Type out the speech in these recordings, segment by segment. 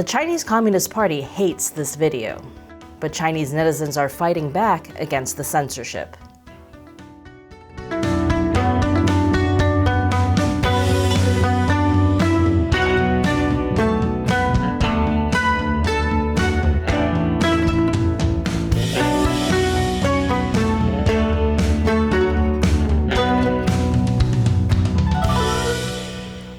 The Chinese Communist Party hates this video, but Chinese netizens are fighting back against the censorship.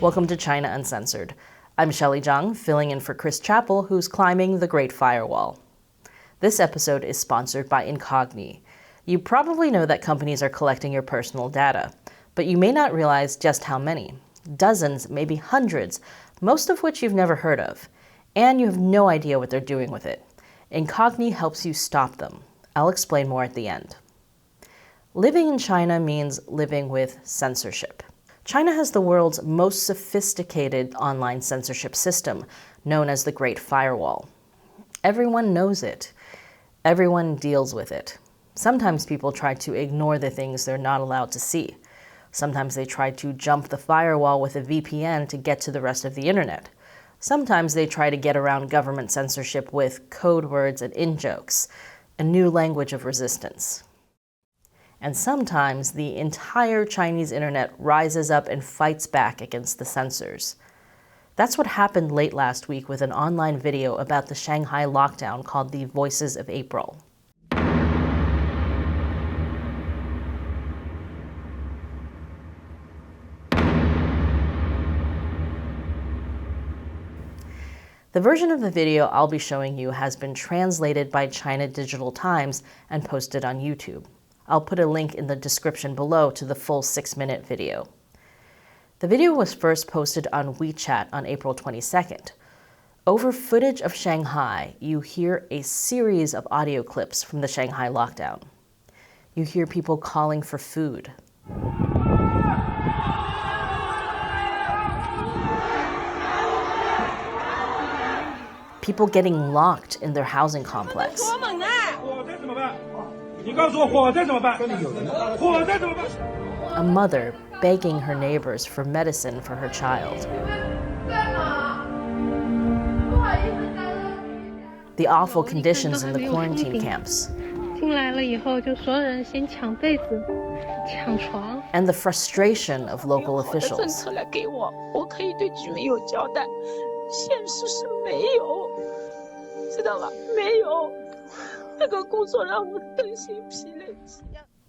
Welcome to China Uncensored. I'm Shelley Zhang, filling in for Chris Chappell, who's climbing the Great Firewall. This episode is sponsored by Incogni. You probably know that companies are collecting your personal data, but you may not realize just how many. Dozens, maybe hundreds, most of which you've never heard of. And you have no idea what they're doing with it. Incogni helps you stop them. I'll explain more at the end. Living in China means living with censorship. China has the world's most sophisticated online censorship system, known as the Great Firewall. Everyone knows it. Everyone deals with it. Sometimes people try to ignore the things they're not allowed to see. Sometimes they try to jump the firewall with a VPN to get to the rest of the internet. Sometimes they try to get around government censorship with code words and in-jokes, a new language of resistance. And sometimes the entire Chinese internet rises up and fights back against the censors. That's what happened late last week with an online video about the Shanghai lockdown called the Voices of April. The version of the video I'll be showing you has been translated by China Digital Times and posted on YouTube. I'll put a link in the description below to the full 6-minute video. The video was first posted on WeChat on April 22nd. Over footage of Shanghai, you hear a series of audio clips from the Shanghai lockdown. You hear people calling for food. People getting locked in their housing complex. A mother begging her neighbors for medicine for her child. The awful conditions in the quarantine camps. And the frustration of local officials.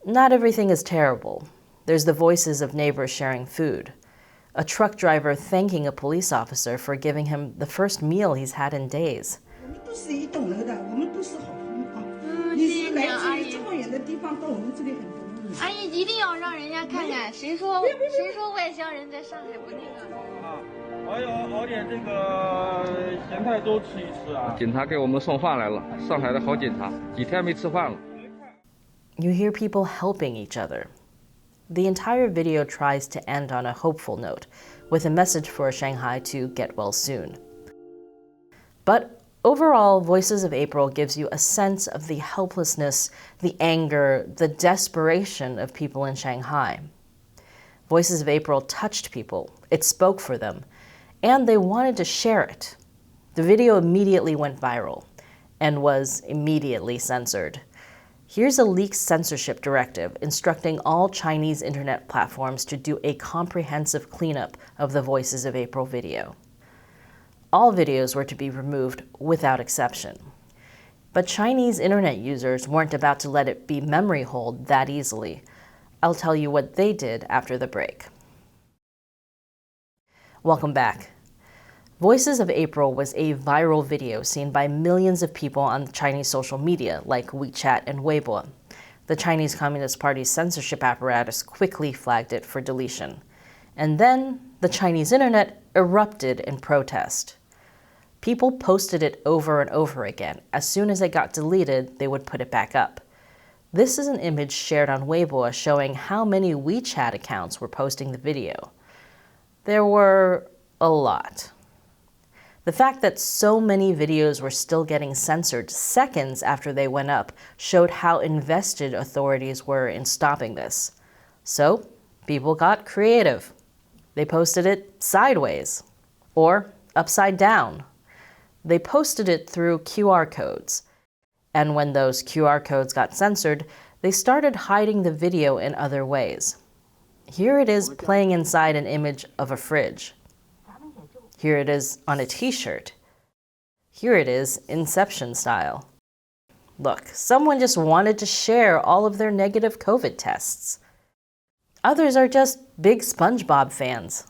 Not everything is terrible. There's the voices of neighbors sharing food. A truck driver thanking a police officer for giving him the first meal he's had in days. You hear people helping each other. The entire video tries to end on a hopeful note, with a message for Shanghai to get well soon. But overall, Voices of April gives you a sense of the helplessness, the anger, the desperation of people in Shanghai. Voices of April touched people, it spoke for them, and they wanted to share it. The video immediately went viral and was immediately censored. Here's a leaked censorship directive instructing all Chinese internet platforms to do a comprehensive cleanup of the Voices of April video. All videos were to be removed without exception. But Chinese internet users weren't about to let it be memory holed that easily. I'll tell you what they did after the break. Welcome back. Voices of April was a viral video seen by millions of people on Chinese social media like WeChat and Weibo. The Chinese Communist Party's censorship apparatus quickly flagged it for deletion. And then the Chinese internet erupted in protest. People posted it over and over again. As soon as it got deleted, they would put it back up. This is an image shared on Weibo showing how many WeChat accounts were posting the video. There were a lot. The fact that so many videos were still getting censored seconds after they went up showed how invested authorities were in stopping this. So, people got creative. They posted it sideways or upside down. They posted it through QR codes. And when those QR codes got censored, they started hiding the video in other ways. Here it is playing inside an image of a fridge. Here it is on a t-shirt. Here it is Inception style. Look, someone just wanted to share all of their negative COVID tests. Others are just big SpongeBob fans.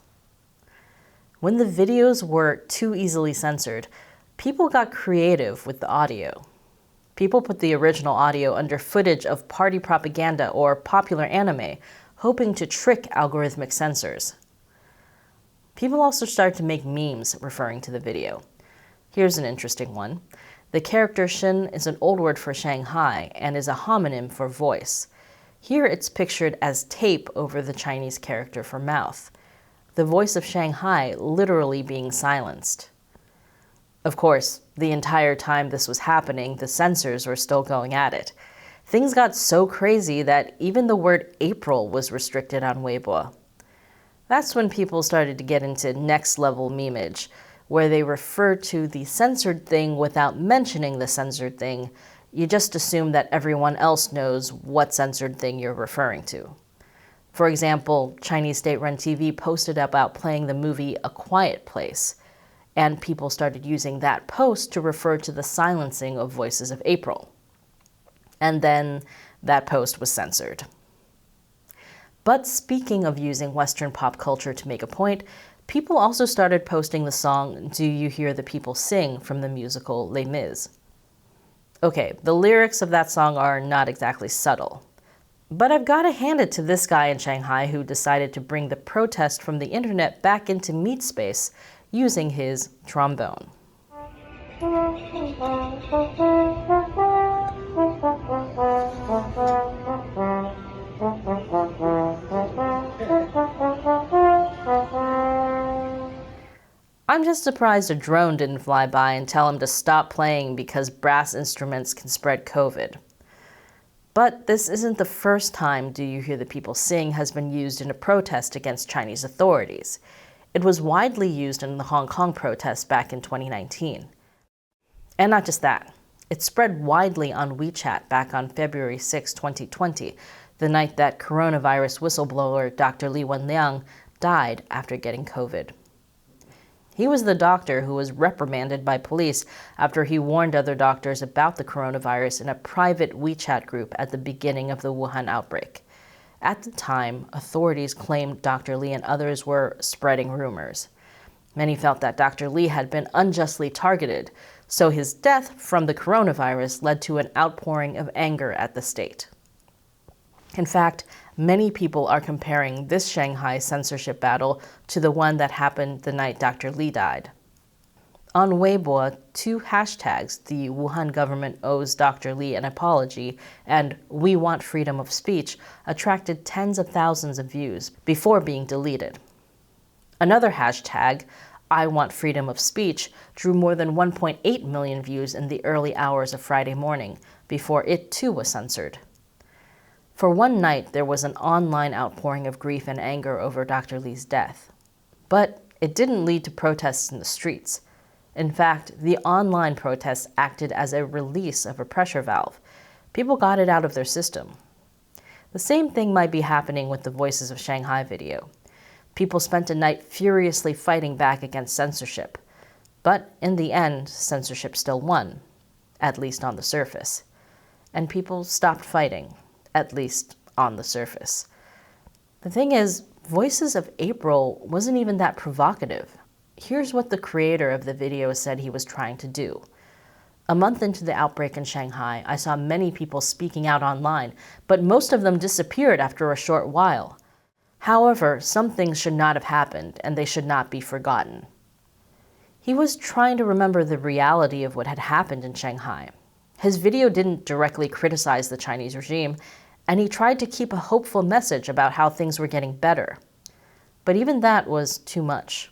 When the videos were too easily censored, people got creative with the audio. People put the original audio under footage of party propaganda or popular anime, hoping to trick algorithmic censors. People also started to make memes referring to the video. Here's an interesting one. The character Chine is an old word for Shanghai and is a homonym for voice. Here it's pictured as tape over the Chinese character for mouth. The voice of Shanghai literally being silenced. Of course, the entire time this was happening, the censors were still going at it. Things got so crazy that even the word April was restricted on Weibo. That's when people started to get into next-level memeage, where they refer to the censored thing without mentioning the censored thing. You just assume that everyone else knows what censored thing you're referring to. For example, Chinese state-run TV posted about playing the movie A Quiet Place, and people started using that post to refer to the silencing of Voices of April. And then that post was censored. But speaking of using Western pop culture to make a point, people also started posting the song Do You Hear the People Sing from the musical Les Mis. Okay, the lyrics of that song are not exactly subtle. But I've got to hand it to this guy in Shanghai who decided to bring the protest from the internet back into meat space using his trombone. I'm just surprised a drone didn't fly by and tell him to stop playing because brass instruments can spread COVID. But this isn't the first time Do You Hear the People Sing has been used in a protest against Chinese authorities. It was widely used in the Hong Kong protests back in 2019. And not just that, it spread widely on WeChat back on February 6, 2020, the night that coronavirus whistleblower Dr. Li Wenliang died after getting COVID. He was the doctor who was reprimanded by police after he warned other doctors about the coronavirus in a private WeChat group at the beginning of the Wuhan outbreak. At the time, authorities claimed Dr. Li and others were spreading rumors. Many felt that Dr. Li had been unjustly targeted, so his death from the coronavirus led to an outpouring of anger at the state. In fact, many people are comparing this Shanghai censorship battle to the one that happened the night Dr. Li died. On Weibo, two hashtags, the Wuhan government owes Dr. Li an apology and we want freedom of speech, attracted tens of thousands of views before being deleted. Another hashtag, I want freedom of speech, drew more than 1.8 million views in the early hours of Friday morning, before it too was censored. For one night, there was an online outpouring of grief and anger over Dr. Li's death. But it didn't lead to protests in the streets. In fact, the online protests acted as a release of a pressure valve. People got it out of their system. The same thing might be happening with the Voices of Shanghai video. People spent a night furiously fighting back against censorship. But in the end, censorship still won, at least on the surface. And people stopped fighting, at least on the surface. The thing is, Voices of April wasn't even that provocative. Here's what the creator of the video said he was trying to do. A month into the outbreak in Shanghai, I saw many people speaking out online, but most of them disappeared after a short while. However, some things should not have happened, and they should not be forgotten. He was trying to remember the reality of what had happened in Shanghai. His video didn't directly criticize the Chinese regime, and he tried to keep a hopeful message about how things were getting better. But even that was too much.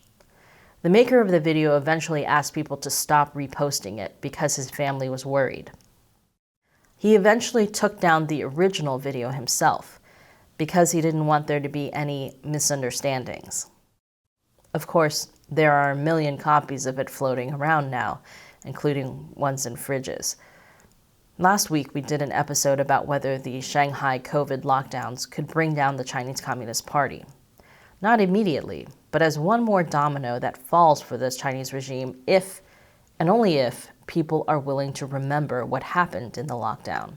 The maker of the video eventually asked people to stop reposting it because his family was worried. He eventually took down the original video himself because he didn't want there to be any misunderstandings. Of course, there are a million copies of it floating around now. including ones in fridges. Last week, we did an episode about whether the Shanghai COVID lockdowns could bring down the Chinese Communist Party. Not immediately, but as one more domino that falls for this Chinese regime if, and only if, people are willing to remember what happened in the lockdown.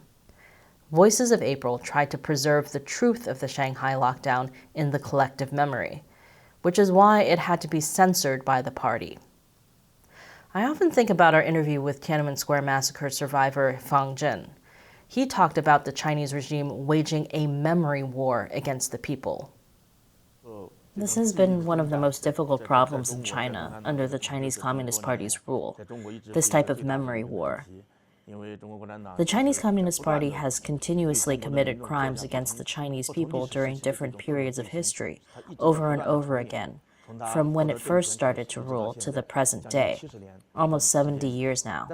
Voices of April tried to preserve the truth of the Shanghai lockdown in the collective memory, which is why it had to be censored by the party. I often think about our interview with Tiananmen Square massacre survivor Fang Zhen. He talked about the Chinese regime waging a memory war against the people. This has been one of the most difficult problems in China under the Chinese Communist Party's rule, this type of memory war. The Chinese Communist Party has continuously committed crimes against the Chinese people during different periods of history, over and over again, from when it first started to rule to the present day, almost 70 years now.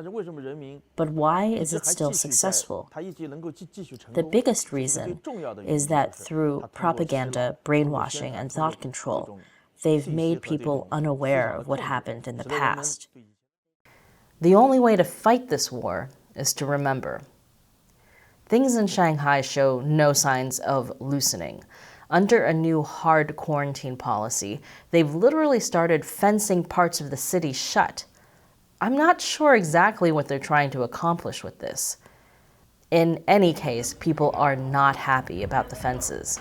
But why is it still successful? The biggest reason is that through propaganda, brainwashing, and thought control, they've made people unaware of what happened in the past. The only way to fight this war is to remember. Things in Shanghai show no signs of loosening. Under a new hard quarantine policy, they've literally started fencing parts of the city shut. I'm not sure exactly what they're trying to accomplish with this. In any case, people are not happy about the fences.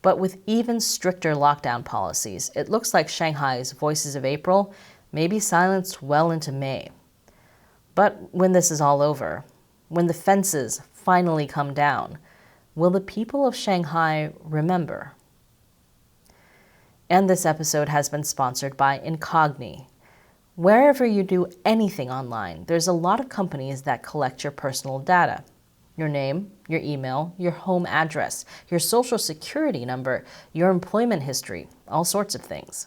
But with even stricter lockdown policies, it looks like Shanghai's Voices of April may be silenced well into May. But when this is all over, when the fences finally come down, will the people of Shanghai remember? And this episode has been sponsored by Incogni. Wherever you do anything online, there's a lot of companies that collect your personal data. Your name, your email, your home address, your social security number, your employment history, all sorts of things.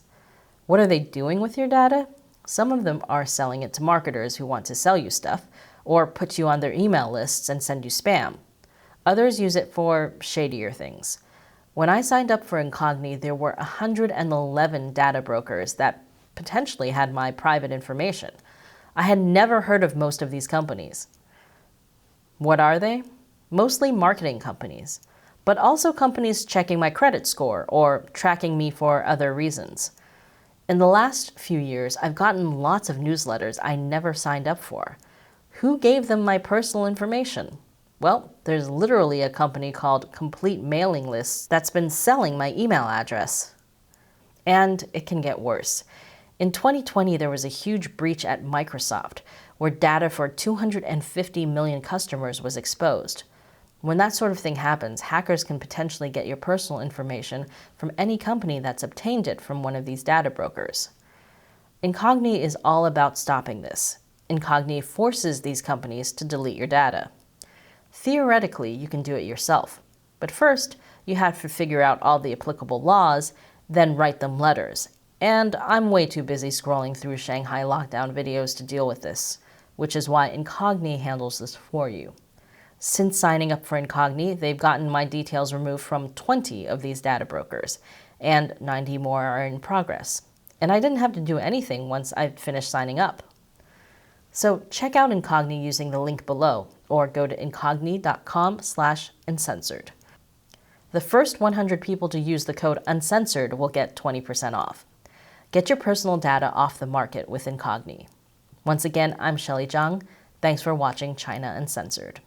What are they doing with your data? Some of them are selling it to marketers who want to sell you stuff, or put you on their email lists and send you spam. Others use it for shadier things. When I signed up for Incogni, there were 111 data brokers that potentially had my private information. I had never heard of most of these companies. What are they? Mostly marketing companies, but also companies checking my credit score or tracking me for other reasons. In the last few years, I've gotten lots of newsletters I never signed up for. Who gave them my personal information? Well, there's literally a company called Complete Mailing Lists that's been selling my email address. And it can get worse. In 2020, there was a huge breach at Microsoft, where data for 250 million customers was exposed. When that sort of thing happens, hackers can potentially get your personal information from any company that's obtained it from one of these data brokers. Incogni is all about stopping this. Incogni forces these companies to delete your data. Theoretically, you can do it yourself, but first, you have to figure out all the applicable laws, then write them letters. And I'm way too busy scrolling through Shanghai lockdown videos to deal with this, which is why Incogni handles this for you. Since signing up for Incogni, they've gotten my details removed from 20 of these data brokers, and 90 more are in progress. And I didn't have to do anything once I'd finished signing up. So check out Incogni using the link below, or go to incogni.com/uncensored. The first 100 people to use the code uncensored will get 20% off. Get your personal data off the market with Incogni. Once again, I'm Shelley Zhang. Thanks for watching China Uncensored.